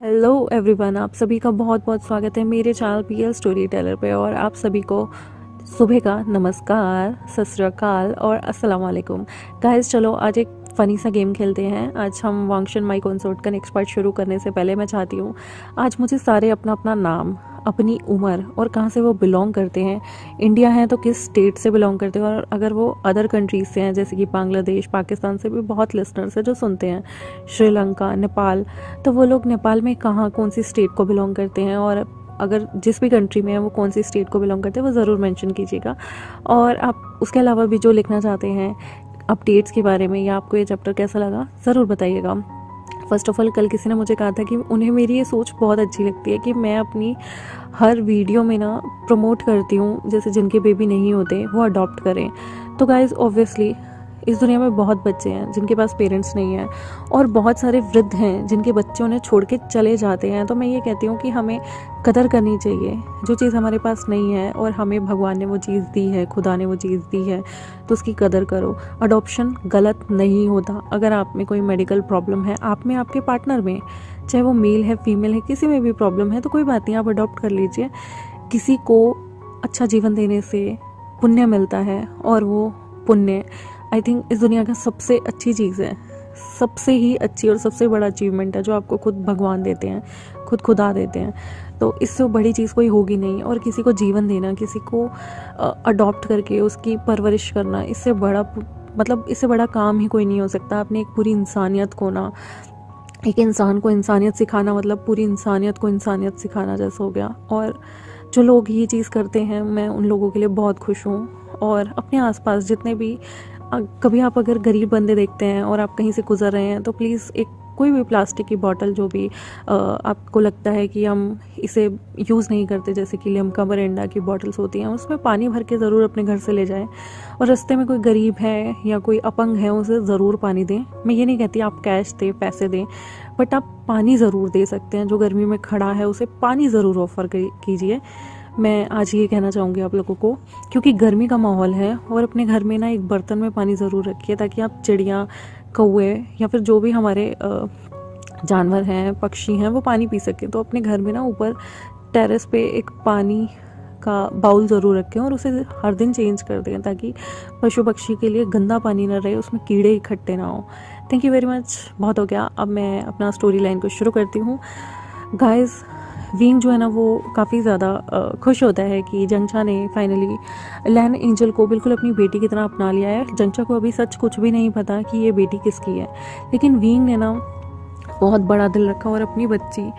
Hello everyone, आप सभी का बहुत बहुत स्वागत है मेरे चैनल पीएल स्टोरी टेलर पे। और आप सभी को सुबह का नमस्कार, सत श्री अकाल और अस्सलाम वालेकुम। गाइस, चलो आज एक फ़नी सा गेम खेलते हैं। आज हम वांगशन माई कंसोर्ट का नेक्स्ट पार्ट शुरू करने से पहले मैं चाहती हूँ आज मुझे सारे अपना अपना नाम, अपनी उम्र और कहाँ से वो बिलोंग करते हैं, इंडिया है तो किस स्टेट से बिलोंग करते हैं, और अगर वो अदर कंट्रीज से हैं जैसे कि बांग्लादेश, पाकिस्तान से भी बहुत लिसनर्स हैं जो सुनते हैं, श्रीलंका, नेपाल, तो वो लोग नेपाल में कहाँ कौन सी स्टेट को बिलोंग करते हैं, और अगर जिस भी कंट्री में है वो कौन सी स्टेट को बिलोंग करते हैं वो ज़रूर मेंशन कीजिएगा। और आप उसके अलावा भी जो लिखना चाहते हैं अपडेट्स के बारे में या आपको ये चैप्टर कैसा लगा ज़रूर बताइएगा। फर्स्ट ऑफ ऑल, कल किसी ने मुझे कहा था कि उन्हें मेरी ये सोच बहुत अच्छी लगती है कि मैं अपनी हर वीडियो में ना प्रमोट करती हूँ जैसे जिनके बेबी नहीं होते वो अडॉप्ट करें। तो गाइज़, ऑब्वियसली इस दुनिया में बहुत बच्चे हैं जिनके पास पेरेंट्स नहीं हैं, और बहुत सारे वृद्ध हैं जिनके बच्चे उन्हें छोड़ के चले जाते हैं। तो मैं ये कहती हूँ कि हमें कदर करनी चाहिए जो चीज़ हमारे पास नहीं है, और हमें भगवान ने वो चीज़ दी है, खुदा ने वो चीज़ दी है, तो उसकी कदर करो। अडॉप्शन गलत नहीं होता। अगर आप में कोई मेडिकल प्रॉब्लम है, आप में, आपके पार्टनर में, चाहे वो मेल है फीमेल है, किसी में भी प्रॉब्लम है तो कोई बात नहीं, आप अडॉप्ट कर लीजिए। किसी को अच्छा जीवन देने से पुण्य मिलता है, और वो पुण्य आई थिंक इस दुनिया का सबसे अच्छी चीज़ है, सबसे ही अच्छी और सबसे बड़ा अचीवमेंट है जो आपको खुद भगवान देते हैं, खुद खुदा देते हैं। तो इससे बड़ी चीज़ कोई होगी नहीं। और किसी को जीवन देना, किसी को अडॉप्ट करके उसकी परवरिश करना, इससे बड़ा इससे बड़ा काम ही कोई नहीं हो सकता। आपने एक पूरी इंसानियत को ना, एक इंसान को इंसानियत सिखाना मतलब पूरी इंसानियत को इंसानियत सिखाना जैसा हो गया। और जो लोग ये चीज़ करते हैं, मैं उन लोगों के लिए बहुत खुश हूँ। और अपने आसपास जितने भी कभी आप अगर गरीब बंदे देखते हैं और आप कहीं से गुजर रहे हैं तो प्लीज़ एक कोई भी प्लास्टिक की बॉटल जो भी आपको लगता है कि हम इसे यूज़ नहीं करते, जैसे कि लिम्का, मरिंडा की बॉटल्स होती हैं, उसमें पानी भर के ज़रूर अपने घर से ले जाएं। और रास्ते में कोई गरीब है या कोई अपंग है उसे ज़रूर पानी दें। मैं ये नहीं कहती आप कैश दें, पैसे दें, बट आप पानी ज़रूर दे सकते हैं। जो गर्मी में खड़ा है उसे पानी ज़रूर ऑफ़र कीजिए। मैं आज ये कहना चाहूँगी आप लोगों को, क्योंकि गर्मी का माहौल है, और अपने घर में ना एक बर्तन में पानी ज़रूर रखिए ताकि आप चिड़िया, कौवे या फिर जो भी हमारे जानवर हैं, पक्षी हैं, वो पानी पी सकें। तो अपने घर में ना ऊपर टेरेस पे एक पानी का बाउल ज़रूर रखें और उसे हर दिन चेंज कर दें ताकि पशु पक्षी के लिए गंदा पानी ना रहे, उसमें कीड़े इकट्ठे ना हो। थैंक यू वेरी मच, बहुत हो गया। अब मैं अपना स्टोरी लाइन को शुरू करती हूँ। गाइज़, विंग जो है ना वो काफ़ी ज़्यादा खुश होता है कि जंगचा ने फाइनली लैन एंजल को बिल्कुल अपनी बेटी की तरह अपना लिया है। जंगचा को अभी सच कुछ भी नहीं पता कि ये बेटी किसकी है, लेकिन विंग ने ना बहुत बड़ा दिल रखा और अपनी बच्ची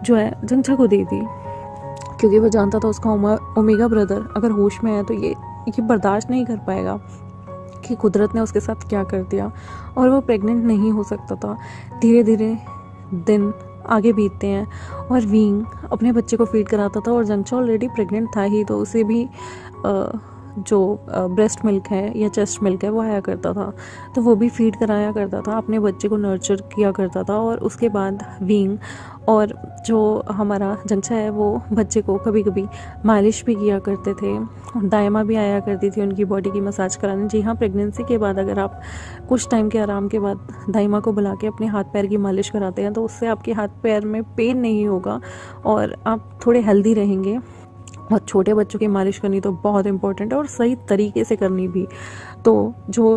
जो है जंगचा को दे दी, क्योंकि वो जानता था उसका ओमेगा ब्रदर अगर होश में है तो ये बर्दाश्त नहीं कर पाएगा कि कुदरत ने उसके साथ क्या कर दिया, और वो प्रेग्नेंट नहीं हो सकता था। धीरे धीरे दिन आगे बीतते हैं और विंग अपने बच्चे को फीड कराता था, और जंगचा ऑलरेडी प्रेग्नेंट था ही, तो उसे भी जो ब्रेस्ट मिल्क है या चेस्ट मिल्क है वो आया करता था, तो वो भी फीड कराया करता था, अपने बच्चे को नर्चर किया करता था। और उसके बाद विंग और जो हमारा जंगचा है वो बच्चे को कभी कभी मालिश भी किया करते थे। दाइमा भी आया करती थी उनकी बॉडी की मसाज कराने। जी हाँ, प्रेगनेंसी के बाद अगर आप कुछ टाइम के आराम के बाद दाइमा को बुला के अपने हाथ पैर की मालिश कराते हैं तो उससे आपके हाथ पैर में पेन नहीं होगा और आप थोड़े हेल्दी रहेंगे। और छोटे बच्चों की मालिश करनी तो बहुत इंपॉर्टेंट है, और सही तरीके से करनी भी। तो जो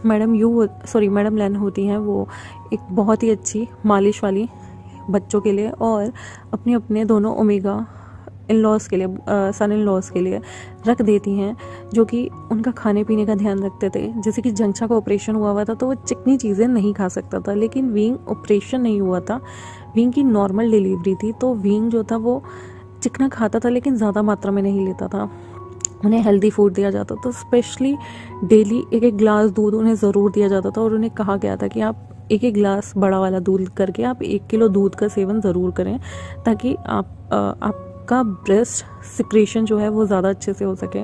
मैडम लैन होती हैं वो एक बहुत ही अच्छी मालिश वाली बच्चों के लिए और अपने अपने दोनों ओमेगा इन-लॉज के लिए, सन इन-लॉज के लिए रख देती हैं, जो कि उनका खाने पीने का ध्यान रखते थे। जैसे कि जंगचा का ऑपरेशन हुआ था तो वो चिकनी चीज़ें नहीं खा सकता था, लेकिन विंग ऑपरेशन नहीं हुआ था, विंग की नॉर्मल डिलीवरी थी, तो विंग जो था वो चिकना खाता था लेकिन ज़्यादा मात्रा में नहीं लेता था। उन्हें हेल्दी फूड दिया जाता था, स्पेशली डेली एक एक गिलास दूध उन्हें ज़रूर दिया जाता था, और उन्हें कहा गया था कि आप एक एक गिलास बड़ा वाला दूध करके आप 1 किलो दूध का सेवन ज़रूर करें ताकि आपका ब्रेस्ट सिक्रेशन जो है वो ज़्यादा अच्छे से हो सके।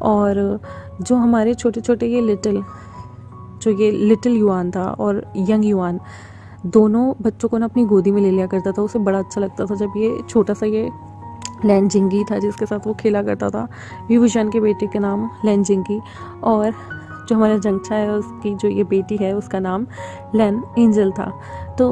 और जो हमारे छोटे छोटे ये लिटिल युआन था और यंग युआन, दोनों बच्चों को ना अपनी गोदी में ले लिया करता था। उसे बड़ा अच्छा लगता था जब ये छोटा सा ये लैनजिंगी था जिसके साथ वो खेला करता था। विभूषण के बेटे के नाम लैनजिंगी, और जो हमारा जंगचा है उसकी जो ये बेटी है उसका नाम लैन एंजल था। तो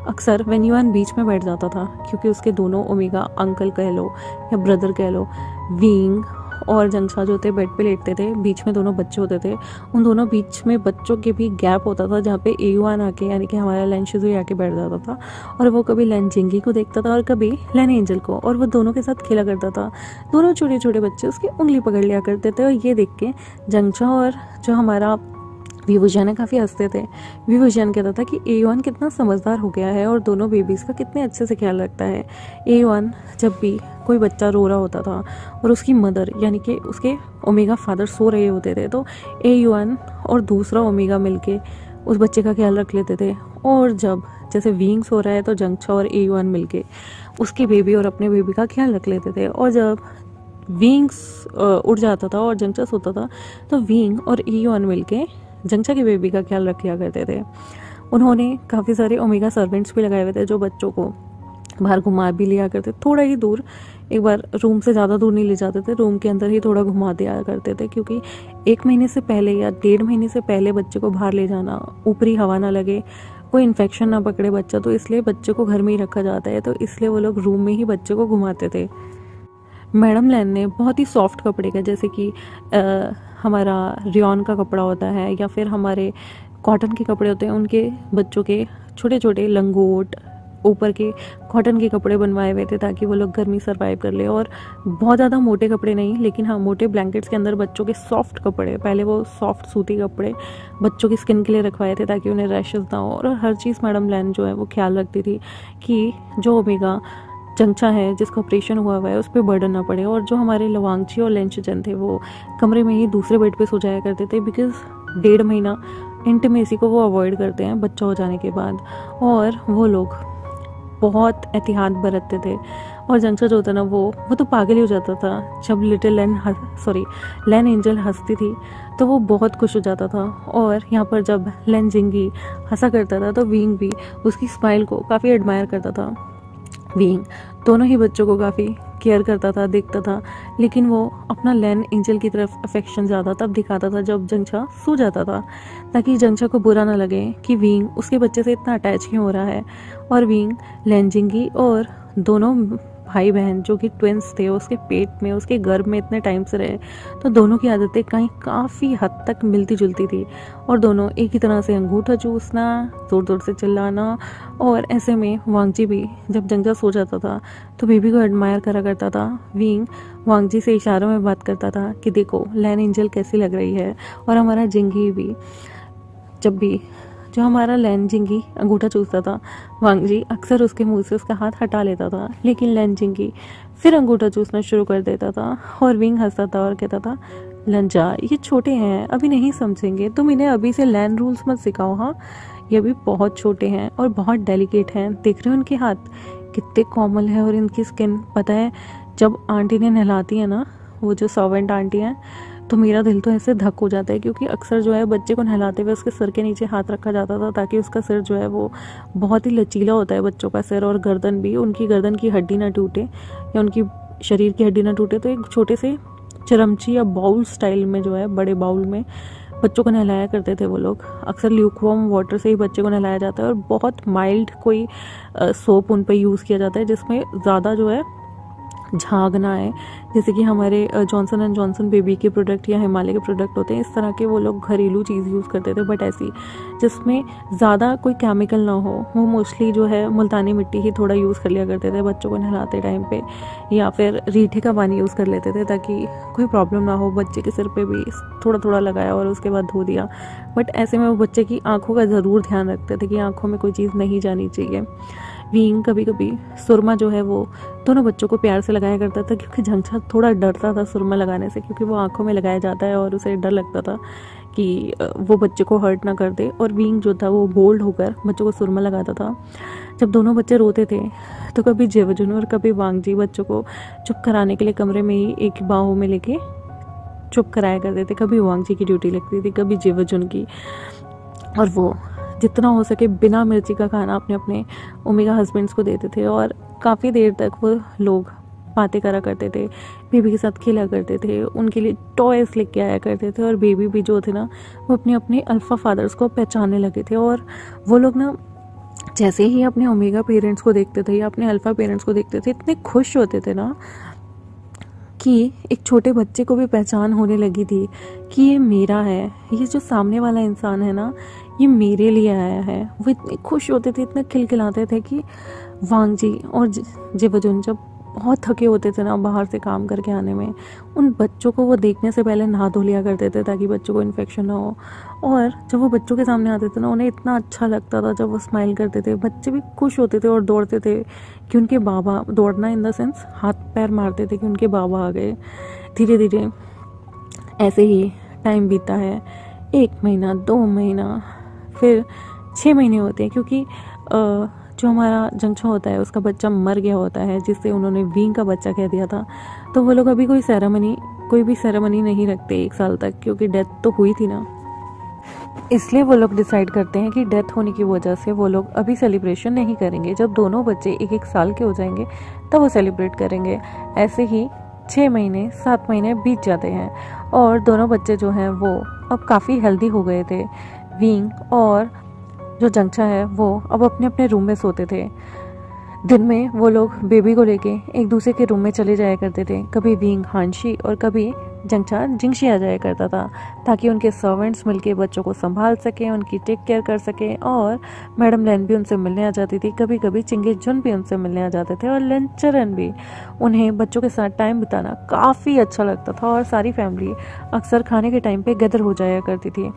अक्सर वेन्यूआन बीच में बैठ जाता था, क्योंकि उसके दोनों ओमेगा अंकल कह लो या ब्रदर कह लो, विंग और जंगशा जो थे बेड पे लेटते थे, बीच में दोनों बच्चे होते थे, उन दोनों बीच में बच्चों के भी गैप होता था जहाँ पे एयुआन आके यानी कि हमारा लैन शिजुई आके बैठ जाता था, और वो कभी लैन जिंगी को देखता था और कभी लैन एंजल को, और वो दोनों के साथ खेला करता था। दोनों छोटे छोटे बच्चे उसकी उंगली पकड़ लिया करते थे, और ये देख के जंगशा और जो हमारा विभूजन काफ़ी हंसते थे। विभूजन कहता था कि एयुआन कितना समझदार हो गया है और दोनों बेबीज़ का कितने अच्छे से ख्याल रखता है। एयुआन जब भी कोई बच्चा रो रहा होता था और उसकी मदर यानी कि उसके ओमेगा फादर सो रहे होते थे, तो एयुआन और दूसरा ओमेगा मिलके उस बच्चे का ख्याल रख लेते थे। और जब जैसे विंग सो रहा है तो जंगशा और एयुआन मिलके उसके बेबी और अपने बेबी का ख्याल रख लेते थे। और जब विंग्स उड़ जाता था और जंगशा सोता था तो विंग और एयुआन मिलके जंगशा के बेबी का ख्याल रख लिया करते थे। उन्होंने काफ़ी सारे ओमेगा सर्वेंट्स भी लगाए हुए थे जो बच्चों को बाहर घुमा भी लिया करते, थोड़ा ही दूर, एक बार रूम से ज़्यादा दूर नहीं ले जाते थे, रूम के अंदर ही थोड़ा घुमा दिया करते थे, क्योंकि 1 महीने से पहले या 1.5 महीने से पहले बच्चे को बाहर ले जाना, ऊपरी हवा ना लगे, कोई इन्फेक्शन ना पकड़े बच्चा, तो इसलिए बच्चे को घर में ही रखा जाता है, तो इसलिए वो लोग रूम में ही बच्चे को घुमाते थे। मैडम लैन ने बहुत ही सॉफ्ट कपड़े का, जैसे कि हमारा रियॉन का कपड़ा होता है या फिर हमारे कॉटन के कपड़े होते हैं, उनके बच्चों के छोटे छोटे लंगोट ऊपर के कॉटन के कपड़े बनवाए हुए थे ताकि वो लोग गर्मी सर्वाइव कर ले। और बहुत ज़्यादा मोटे कपड़े नहीं, लेकिन हाँ मोटे ब्लैंकेट्स के अंदर बच्चों के सॉफ्ट कपड़े, पहले वो सॉफ्ट सूती कपड़े बच्चों की स्किन के लिए रखवाए थे ताकि उन्हें रैशेस ना हो। और हर चीज़ मैडम लैन जो है वो ख्याल रखती थी कि जो ओमेगा जंगशा है जिसका ऑपरेशन हुआ है उस पर बर्डन ना पड़े। और जो हमारे लवांगची और लेंशजन थे वो कमरे में ही दूसरे बेड पे सो जाया करते थे, बिकॉज 1.5 महीना इंटीमेसी को वो अवॉइड करते हैं बच्चा हो जाने के बाद, और वो लोग बहुत एहतियात बरतते थे। और जंगशा जो होता ना वो तो पागल ही हो जाता था जब लिटिल लैन एंजल हंसती थी तो वो बहुत खुश हो जाता था। और यहाँ पर जब लैन जिंगी हंसा करता था तो विंग भी उसकी स्माइल को काफ़ी एडमायर करता था। विंग दोनों ही बच्चों को काफ़ी केयर करता था, देखता था, लेकिन वो अपना लैन एंजल की तरफ अफेक्शन ज़्यादा तब दिखाता था जब जंगशा सो जाता था, ताकि जंगशा को बुरा ना लगे कि विंग उसके बच्चे से इतना अटैच क्यों हो रहा है। और विंग लैन जिंगी और दोनों भाई बहन जो कि ट्विंस थे उसके पेट में, उसके गर्भ में इतने टाइम से रहे, तो दोनों की आदतें कहीं काफ़ी हद तक मिलती जुलती थी। और दोनों एक ही तरह से अंगूठा चूसना, जोर जोर से चिल्लाना। और ऐसे में वांगजी भी जब जंगशा सो जाता था तो बेबी को एडमायर करा करता था। विंग वांगजी से इशारों में बात करता था कि देखो लैन एंजल कैसी लग रही है। और हमारा जिंगी भी जब भी जो हमारा लैन जिंगी अंगूठा चूसता था, वांगजी अक्सर उसके मुंह से उसका हाथ हटा लेता था, लेकिन लैन जिंगी फिर अंगूठा चूसना शुरू कर देता था। और विंग हंसता था और कहता था, लंजा ये छोटे हैं, अभी नहीं समझेंगे, तुम इन्हें अभी से लैन रूल्स मत सिखाओ। हाँ ये अभी बहुत छोटे हैं और बहुत डेलिकेट हैं, देख रहे हो उनके हाथ कितने कोमल है और इनकी स्किन, पता है जब आंटी ने नहलाती है ना, वो जो सर्वेंट आंटी हैं, तो मेरा दिल तो ऐसे धक हो जाता है, क्योंकि अक्सर जो है बच्चे को नहलाते हुए उसके सिर के नीचे हाथ रखा जाता था ताकि उसका सिर जो है वो बहुत ही लचीला होता है बच्चों का सिर, और गर्दन भी, उनकी गर्दन की हड्डी ना टूटे या उनकी शरीर की हड्डी ना टूटे। तो एक छोटे से चरमची या बाउल स्टाइल में जो है, बड़े बाउल में बच्चों को नहलाया करते थे वो लोग। अक्सर ल्यूकवार्म वाटर से ही बच्चे को नहलाया जाता है और बहुत माइल्ड कोई सोप उन पर यूज़ किया जाता है जिसमें ज़्यादा जो है झाग ना आए, जैसे कि हमारे जॉनसन एंड जॉनसन बेबी के प्रोडक्ट या हिमालय के प्रोडक्ट होते हैं, इस तरह के वो लोग घरेलू चीज़ यूज़ करते थे, बट ऐसी जिसमें ज़्यादा कोई केमिकल ना हो। वो मोस्टली जो है मुल्तानी मिट्टी ही थोड़ा यूज़ कर लिया करते थे बच्चों को नहलाते टाइम पे, या फिर रीठे का पानी यूज़ कर लेते थे ताकि कोई प्रॉब्लम ना हो। बच्चे के सिर पे भी थोड़ा थोड़ा लगाया और उसके बाद धो दिया, बट ऐसे में वो बच्चे की आँखों का ज़रूर ध्यान रखते थे कि आँखों में कोई चीज़ नहीं जानी चाहिए। विंग कभी कभी सुरमा जो है वो दोनों बच्चों को प्यार से लगाया करता था, क्योंकि जंगशा थोड़ा डरता था सुरमा लगाने से, क्योंकि वो आंखों में लगाया जाता है और उसे डर लगता था कि वो बच्चे को हर्ट ना कर दे। और विंग जो था वो बोल्ड होकर बच्चों को सुरमा लगाता था। जब दोनों बच्चे रोते थे तो कभी जेवजुन और कभी वांगजी बच्चों को चुप कराने के लिए कमरे में ही एक बाहों में लेके चुप कराया करते थे। कभी वांगजी की ड्यूटी लगती थी, कभी जेवजुन की, और वो जितना हो सके बिना मिर्ची का खाना अपने अपने ओमेगा हस्बैंड्स को देते थे। और काफ़ी देर तक वो लोग बातें करा करते थे, बेबी के साथ खेला करते थे, उनके लिए टॉयज लेके आया करते थे। और बेबी भी जो थे ना वो अपने अपने अल्फ़ा फादर्स को पहचानने लगे थे। और वो लोग ना जैसे ही अपने ओमेगा पेरेंट्स को देखते थे या अपने अल्फ़ा पेरेंट्स को देखते थे, इतने खुश होते थे ना कि एक छोटे बच्चे को भी पहचान होने लगी थी कि ये मेरा है, ये जो सामने वाला इंसान है ना, ये मेरे लिए आया है। वो इतने खुश होते थे, इतने खिलखिलाते थे कि वांग जी और जिवजुन जब बहुत थके होते थे ना बाहर से काम करके आने में, उन बच्चों को वो देखने से पहले नहा धो लिया करते थे ताकि बच्चों को इन्फेक्शन ना हो। और जब वो बच्चों के सामने आते थे ना, उन्हें इतना अच्छा लगता था जब वो स्माइल करते थे। बच्चे भी खुश होते थे और दौड़ते थे कि उनके बाबा, दौड़ना इन द सेंस हाथ पैर मारते थे कि उनके बाबा आ गए। धीरे धीरे ऐसे ही टाइम बीतता है, 1 महीना, 2 महीना, फिर 6 महीने होते हैं, क्योंकि जो हमारा जंगछा होता है उसका बच्चा मर गया होता है, जिससे उन्होंने वींग का बच्चा कह दिया था। तो वो लोग अभी कोई भी सेरेमनी नहीं रखते 1 साल तक, क्योंकि डेथ तो हुई थी ना। इसलिए वो लोग डिसाइड करते हैं कि डेथ होने की वजह से वो लोग अभी सेलिब्रेशन नहीं करेंगे। जब दोनों बच्चे 1-1 साल के हो जाएंगे तब वो सेलिब्रेट करेंगे। ऐसे ही 6 महीने 7 महीने बीत जाते हैं और दोनों बच्चे जो हैं वो अब काफ़ी हेल्दी हो गए थे। वींग और जो जंगछा है वो अब अपने अपने रूम में सोते थे। दिन में वो लोग बेबी को लेके एक दूसरे के रूम में चले जाया करते थे। कभी वींग हांशी और कभी जंगछा जिंगशी आ जाया करता था, ताकि उनके सर्वेंट्स मिलके बच्चों को संभाल सकें, उनकी टेक केयर कर सकें। और मैडम लैन भी उनसे मिलने आ जाती थी, कभी कभी चिंगे जुन भी उनसे मिलने आ जाते थे, और लेंचरन भी। उन्हें बच्चों के साथ टाइम बिताना काफ़ी अच्छा लगता था और सारी फैमिली अक्सर खाने के टाइम पे गदर हो जाया करती थी।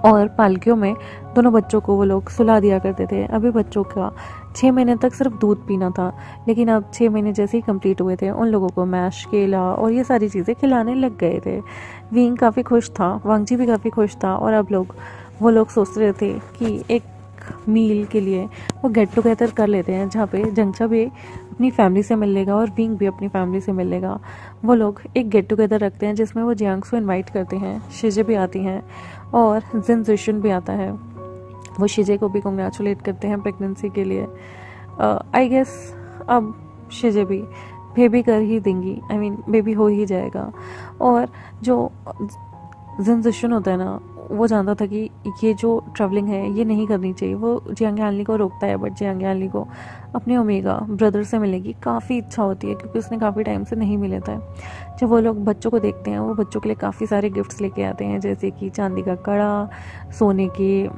और पालकियों में दोनों बच्चों को वो लोग सुला दिया करते थे। अभी बच्चों का 6 महीने तक सिर्फ दूध पीना था, लेकिन अब 6 महीने जैसे ही कंप्लीट हुए थे उन लोगों को मैश, केला और ये सारी चीज़ें खिलाने लग गए थे। वींग काफ़ी खुश था, वांगजी भी काफ़ी खुश था, और अब वो लोग सोच रहे थे कि एक मील के लिए वो गेट टुगेदर कर लेते हैं, जहाँ पे जंगछा भी अपनी फैमिली से मिल लेगा और वींग भी अपनी फैमिली से मिल लेगा। वो लोग एक गेट टुगेदर रखते हैं जिसमें वो जियांग्स को इनवाइट करते हैं। शिजे भी आती हैं और जिन जिशन भी आता है। वो शिजे को भी कंग्रेचुलेट करते हैं प्रेगनेंसी के लिए। आई गेस अब शिजे भी बेबी कर ही देंगी, आई मीन बेबी हो ही जाएगा। और जो जिन जिशन होता है ना, वो जानता था कि ये जो ट्रैवलिंग है ये नहीं करनी चाहिए। वो जियांग यानली को रोकता है, बट जियांग यानली को अपने ओमेगा ब्रदर से मिलने की काफ़ी इच्छा होती है, क्योंकि उसने काफ़ी टाइम से नहीं मिले था। जब वो लोग बच्चों को देखते हैं, वो बच्चों के लिए काफ़ी सारे गिफ्ट्स लेके आते हैं, जैसे कि चांदी का कड़ा, सोने के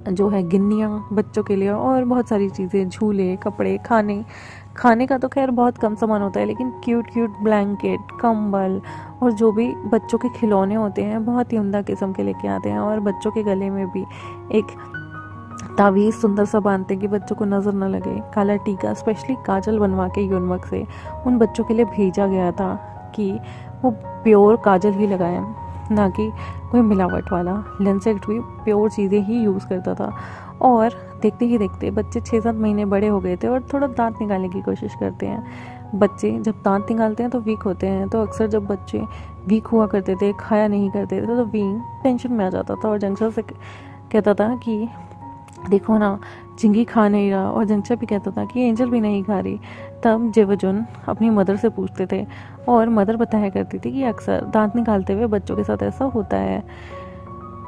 जो है गिन्नियाँ बच्चों के लिए, और बहुत सारी चीज़ें, झूले, कपड़े, खाने का तो खैर बहुत कम सामान होता है, लेकिन क्यूट ब्लैंकेट, कंबल और जो भी बच्चों के खिलौने होते हैं बहुत ही उम्दा किस्म के लेके आते हैं। और बच्चों के गले में भी एक तावीज़ सुंदर सा बांधते हैं कि बच्चों को नज़र न लगे। काला टीका, स्पेशली काजल बनवा के यूनमक से उन बच्चों के लिए भेजा गया था कि वो प्योर काजल ही लगाएं, ना कि कोई मिलावट वाला। लेंसेक्ट भी प्योर चीज़ें ही यूज़ करता था। और देखते ही देखते बच्चे 6-7 महीने बड़े हो गए थे और थोड़ा दांत निकालने की कोशिश करते हैं। बच्चे जब दांत निकालते हैं तो वीक होते हैं, तो अक्सर जब बच्चे वीक हुआ करते थे, खाया नहीं करते थे, तो वींग टेंशन में आ जाता था और जंगछा से कहता था कि देखो ना, चिंगी खा नहीं रहा, और जंगछा भी कहता था कि एंजल भी नहीं खा रही। तब जिवजुन अपनी मदर से पूछते थे और मदर बताया करती थी कि अक्सर दांत निकालते हुए बच्चों के साथ ऐसा होता है।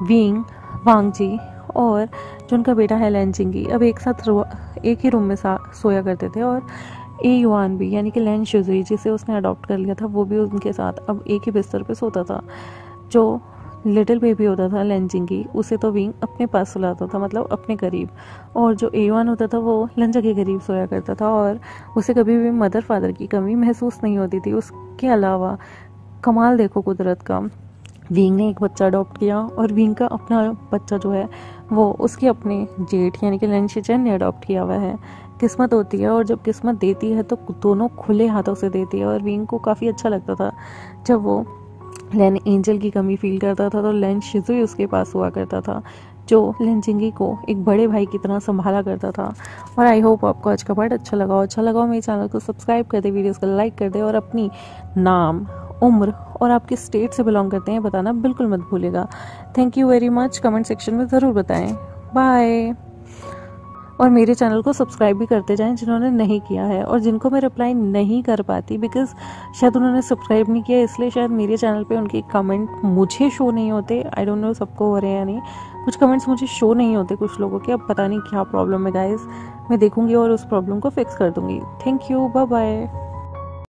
वींग, वांगजी और जो उनका बेटा है लैन चिंगी अब एक साथ एक ही रूम में सोया करते थे, और ए युआन भी, यानी कि लैन शुजुई जिसे उसने अडॉप्ट कर लिया था, वो भी उनके साथ अब एक ही बिस्तर पे सोता था। जो लिटिल बेबी होता था लैन चिंगी, उसे तो वींग अपने पास सुलाता था, मतलब अपने करीब, और जो ए युआन होता था वो लंजा के करीब सोया करता था, और उसे कभी भी मदर फादर की कमी महसूस नहीं होती थी। उसके अलावा कमाल देखो कुदरत का, वींग ने एक बच्चा अडॉप्ट किया और वींग का अपना बच्चा जो है वो उसके अपने जेठ यानी कि लैन शिचेन ने अडॉप्ट किया हुआ है। किस्मत होती है, और जब किस्मत देती है तो दोनों खुले हाथों से देती है। और वींग को काफ़ी अच्छा लगता था जब वो लैन एंजल की कमी फील करता था, तो लैन शिजुई उसके पास हुआ करता था, जो लैन चिंगी को एक बड़े भाई की तरह संभाला करता था। और आई होप आपको आज का पार्ट अच्छा लगा मेरे चैनल को सब्सक्राइब कर दे, वीडियोस को लाइक कर दे, और अपनी नाम, उम्र और आपके स्टेट से बिलोंग करते हैं बताना बिल्कुल मत भूलिएगा। Thank you very much. Comment section में ज़रूर बताएं। बाय। और मेरे चैनल को सब्सक्राइब भी करते जाएं जिन्होंने नहीं किया है, और जिनको मैं रिप्लाई नहीं कर पाती बिकॉज शायद उन्होंने सब्सक्राइब नहीं किया, इसलिए शायद मेरे चैनल पे उनके कमेंट मुझे शो नहीं होते। आई डोंट नो सबको हो रहे हैं या नहीं, कुछ कमेंट्स मुझे शो नहीं होते कुछ लोगों के। अब पता नहीं क्या प्रॉब्लम है गाइस, मैं देखूंगी और उस प्रॉब्लम को फिक्स कर दूंगी। Thank you, bye bye.